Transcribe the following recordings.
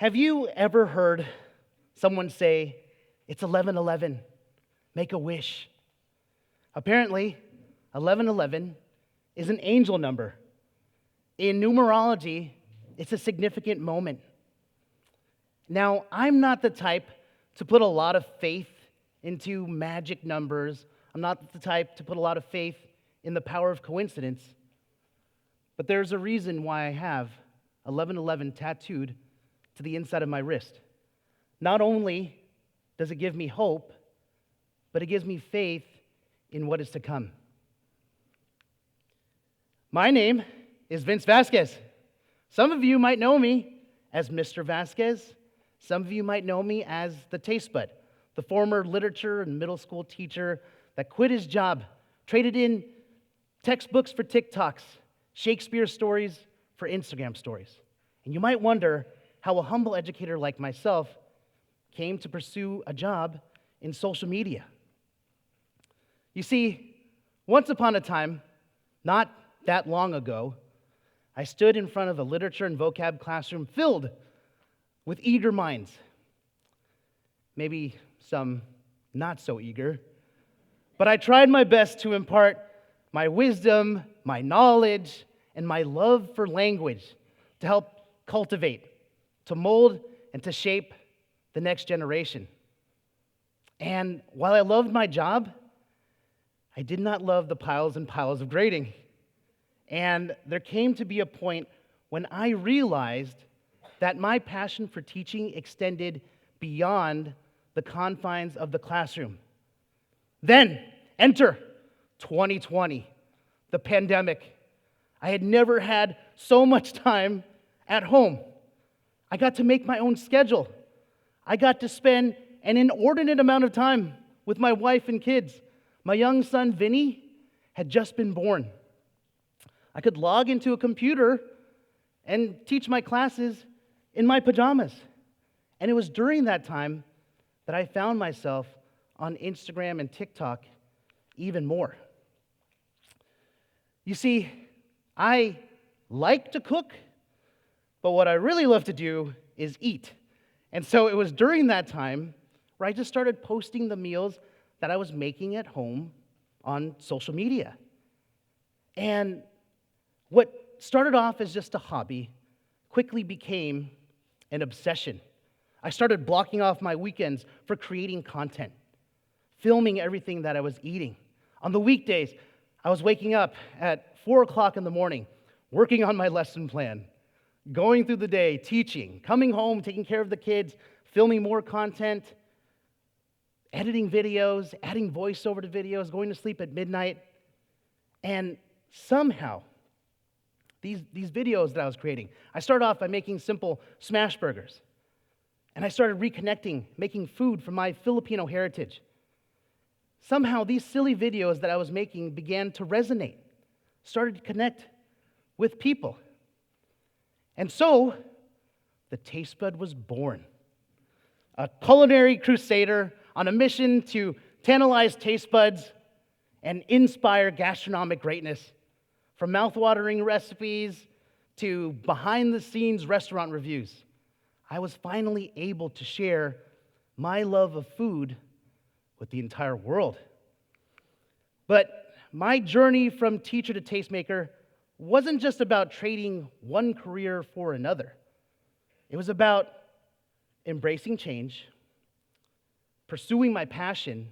Have you ever heard someone say, it's 11:11, make a wish? Apparently, 11:11 is an angel number. In numerology, it's a significant moment. Now, I'm not the type to put a lot of faith into magic numbers. I'm not the type to put a lot of faith in the power of coincidence. But there's a reason why I have 11:11 tattooed to the inside of my wrist. Not only does it give me hope, but it gives me faith in what is to come. My name is Vince Vasquez. Some of you might know me as Mr. Vasquez. Some of you might know me as the Tastebud, the former literature and middle school teacher that quit his job, traded in textbooks for TikToks, Shakespeare stories for Instagram stories. And you might wonder how a humble educator like myself came to pursue a job in social media. You see, once upon a time, not that long ago, I stood in front of a literature and vocab classroom filled with eager minds. Maybe some not so eager. But I tried my best to impart my wisdom, my knowledge, and my love for language to help cultivate, to mold, and to shape the next generation. And while I loved my job, I did not love the piles and piles of grading. And there came to be a point when I realized that my passion for teaching extended beyond the confines of the classroom. Then, enter 2020, the pandemic. I had never had so much time at home. I got to make my own schedule. I got to spend an inordinate amount of time with my wife and kids. My young son, Vinny, had just been born. I could log into a computer and teach my classes in my pajamas. And it was during that time that I found myself on Instagram and TikTok even more. You see, I like to cook, but what I really love to do is eat. And so it was during that time where I just started posting the meals that I was making at home on social media. And what started off as just a hobby quickly became an obsession. I started blocking off my weekends for creating content, filming everything that I was eating. On the weekdays, I was waking up at 4 o'clock in the morning, working on my lesson plan, going through the day, teaching, coming home, taking care of the kids, filming more content, editing videos, adding voiceover to videos, going to sleep at midnight. And somehow, these videos that I was creating, I started off by making simple smash burgers. And I started reconnecting, making food from my Filipino heritage. Somehow, these silly videos that I was making began to resonate, started to connect with people. And so, the Tastebud was born. A culinary crusader on a mission to tantalize taste buds and inspire gastronomic greatness. From mouth-watering recipes to behind-the-scenes restaurant reviews, I was finally able to share my love of food with the entire world. But my journey from teacher to tastemaker wasn't just about trading one career for another. It was about embracing change, pursuing my passion,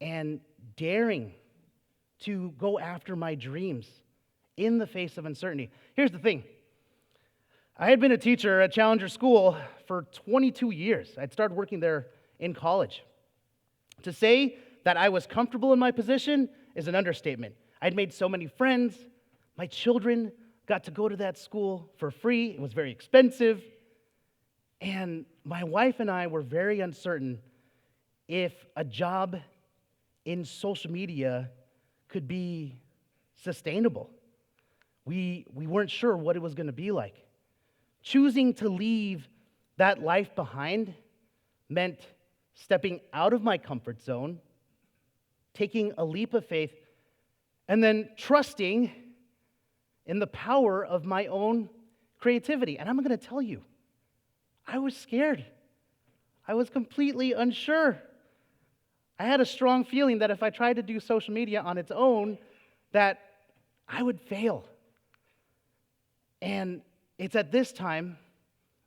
and daring to go after my dreams in the face of uncertainty. Here's the thing. I had been a teacher at Challenger School for 22 years. I'd started working there in college. To say that I was comfortable in my position is an understatement. I'd made so many friends. My children got to go to that school for free. It was very expensive. And my wife and I were very uncertain if a job in social media could be sustainable. We weren't sure what it was going to be like. Choosing to leave that life behind meant stepping out of my comfort zone, taking a leap of faith, and then trusting in the power of my own creativity. And I'm going to tell you, I was scared. I was completely unsure. I had a strong feeling that if I tried to do social media on its own, that I would fail. And it's at this time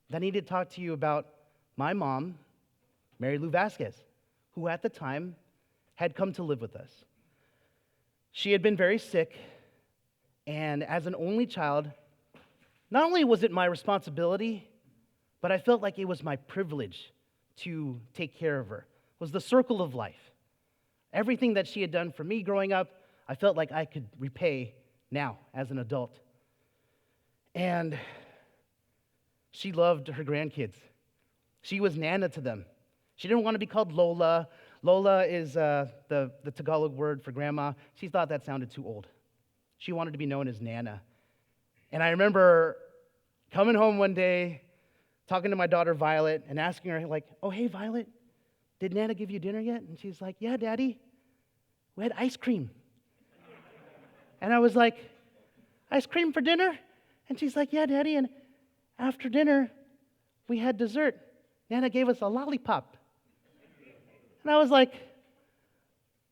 that I need to talk to you about my mom, Mary Lou Vasquez, who at the time had come to live with us. She had been very sick, and as an only child, not only was it my responsibility, but I felt like it was my privilege to take care of her. It was the circle of life. Everything that she had done for me growing up, I felt like I could repay now as an adult. And she loved her grandkids. She was Nana to them. She didn't want to be called Lola. Lola is the Tagalog word for grandma. She thought that sounded too old. She wanted to be known as Nana. And I remember coming home one day, talking to my daughter Violet, and asking her, like, oh, hey, Violet, did Nana give you dinner yet? And she's like, yeah, Daddy, we had ice cream. And I was like, ice cream for dinner? And she's like, yeah, Daddy, and after dinner, we had dessert. Nana gave us a lollipop. And I was like,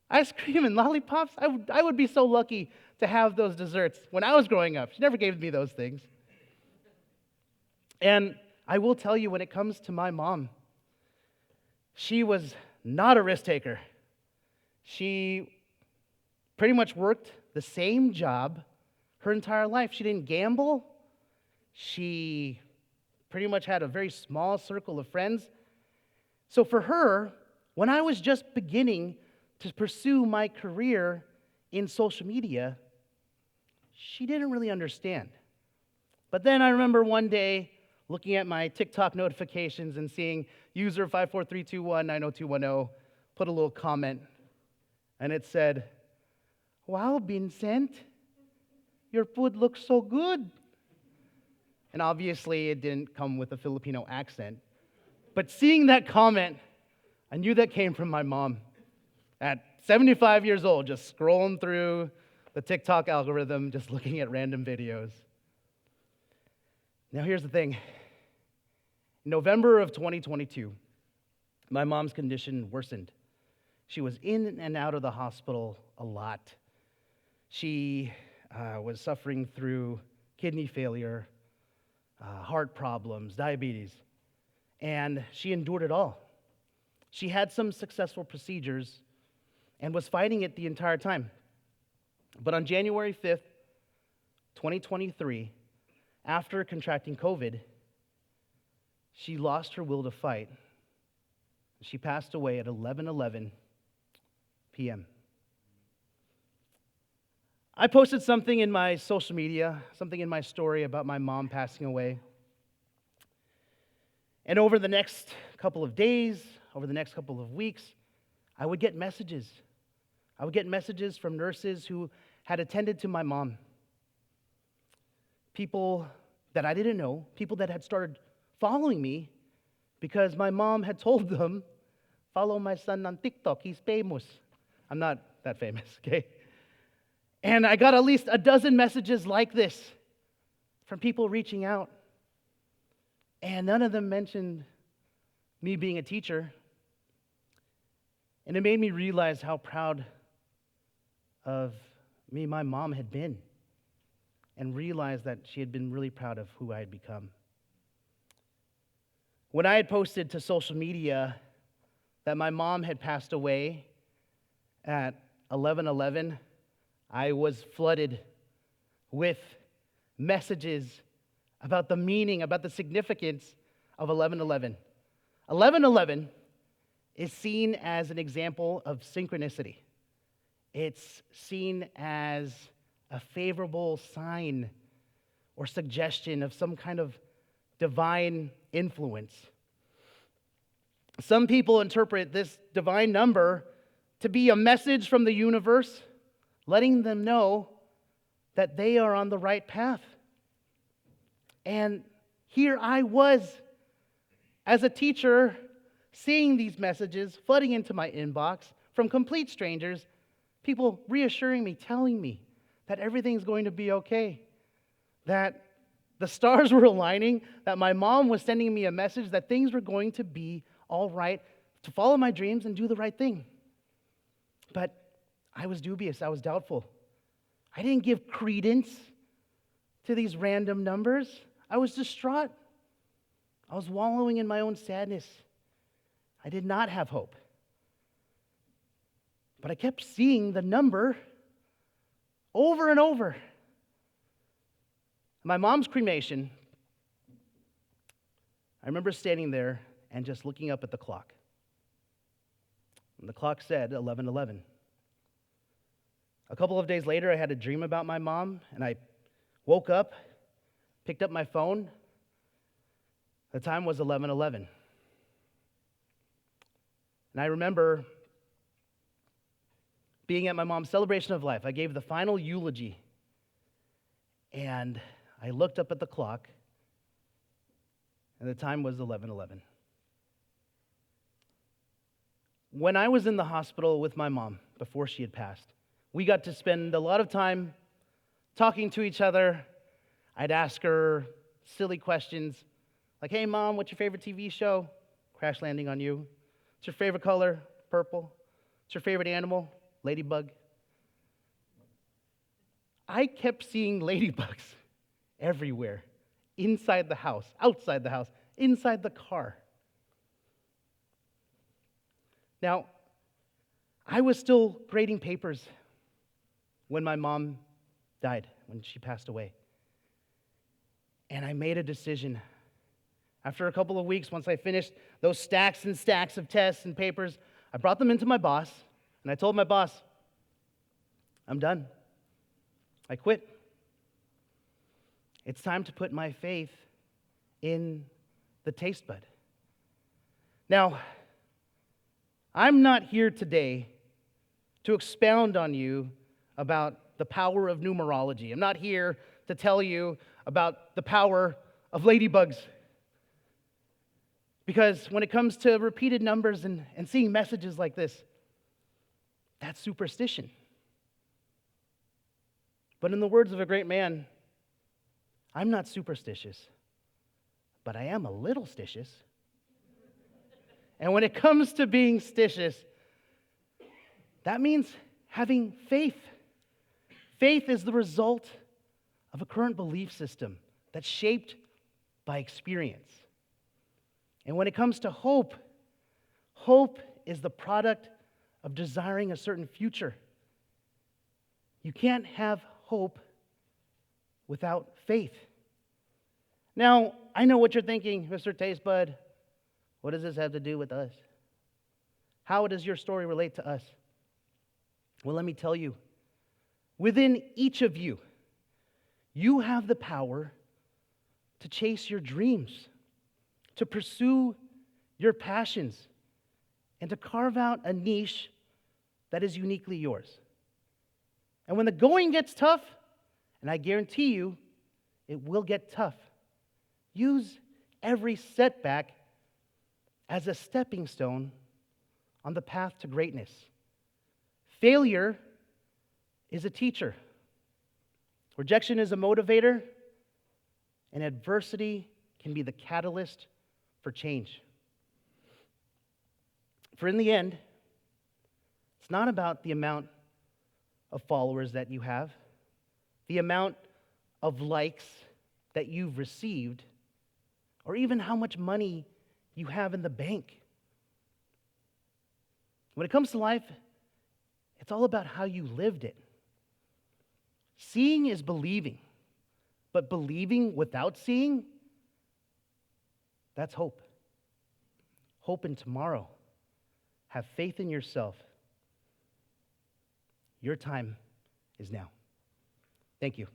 ice cream and lollipops? I would be so lucky to have those desserts when I was growing up. She never gave me those things. And I will tell you, when it comes to my mom, she was not a risk taker. She pretty much worked the same job her entire life. She didn't gamble. She pretty much had a very small circle of friends. So for her, when I was just beginning to pursue my career in social media, she didn't really understand. But then I remember one day looking at my TikTok notifications and seeing user 543219020 put a little comment, and it said, wow, Vincent, your food looks so good. And obviously it didn't come with a Filipino accent. But seeing that comment, I knew that came from my mom at 75 years old, just scrolling through the TikTok algorithm, just looking at random videos. Now here's the thing. In November of 2022, my mom's condition worsened. She was in and out of the hospital a lot. She was suffering through kidney failure, heart problems, diabetes, and she endured it all. She had some successful procedures and was fighting it the entire time. But on January 5th, 2023, after contracting COVID, she lost her will to fight. She passed away at 11:11 p.m. I posted something in my social media, something in my story about my mom passing away. And over the next couple of days, over the next couple of weeks, I would get messages. I would get messages from nurses who had attended to my mom. People that I didn't know, people that had started following me because my mom had told them, follow my son on TikTok, he's famous. I'm not that famous, okay? And I got at least a dozen messages like this from people reaching out. And none of them mentioned me being a teacher. And it made me realize how proud of me my mom had been, and realize that she had been really proud of who I had become. When I had posted to social media that my mom had passed away at 11:11, I was flooded with messages about the meaning, about the significance of 11:11. 11:11 is seen as an example of synchronicity. It's seen as a favorable sign or suggestion of some kind of divine influence. Some people interpret this divine number to be a message from the universe, letting them know that they are on the right path. And here I was, as a teacher, seeing these messages flooding into my inbox from complete strangers, people reassuring me, telling me that everything's going to be okay, that The stars were aligning, that my mom was sending me a message that things were going to be all right, to follow my dreams and do the right thing. But I was dubious. I was doubtful. I didn't give credence to these random numbers. I was distraught. I was wallowing in my own sadness. I did not have hope. But I kept seeing the number over and over. My mom's cremation, I remember standing there and just looking up at the clock. And the clock said 11:11. A couple of days later, I had a dream about my mom, and I woke up, picked up my phone. The time was 11:11. And I remember being at my mom's celebration of life. I gave the final eulogy, and I looked up at the clock, and the time was 11:11. When I was in the hospital with my mom before she had passed, we got to spend a lot of time talking to each other. I'd ask her silly questions like, "Hey, Mom, what's your favorite TV show?" Crash landing on you. "What's your favorite color?" Purple. "What's your favorite animal?" Ladybug. I kept seeing ladybugs everywhere, inside the house, outside the house, inside the car. Now, I was still grading papers when my mom died, when she passed away. And I made a decision. After a couple of weeks, once I finished those stacks and stacks of tests and papers, I brought them into my boss, and I told my boss, "I'm done. I quit. It's time to put my faith in the Tastebud." Now, I'm not here today to expound on you about the power of numerology. I'm not here to tell you about the power of ladybugs. Because when it comes to repeated numbers and seeing messages like this, that's superstition. But in the words of a great man, I'm not superstitious, but I am a little stitious. And when it comes to being stitious, that means having faith. Faith is the result of a current belief system that's shaped by experience. And when it comes to hope, hope is the product of desiring a certain future. You can't have hope without faith. Now, I know what you're thinking, Mr. Tastebud. What does this have to do with us? How does your story relate to us? Well, let me tell you. Within each of you, you have the power to chase your dreams, to pursue your passions, and to carve out a niche that is uniquely yours. And when the going gets tough, and I guarantee you it will get tough, use every setback as a stepping stone on the path to greatness. Failure is a teacher. Rejection is a motivator, and adversity can be the catalyst for change. For in the end, it's not about the amount of followers that you have, the amount of likes that you've received, or even how much money you have in the bank. When it comes to life, it's all about how you lived it. Seeing is believing, but believing without seeing, that's hope. Hope in tomorrow. Have faith in yourself. Your time is now. Thank you.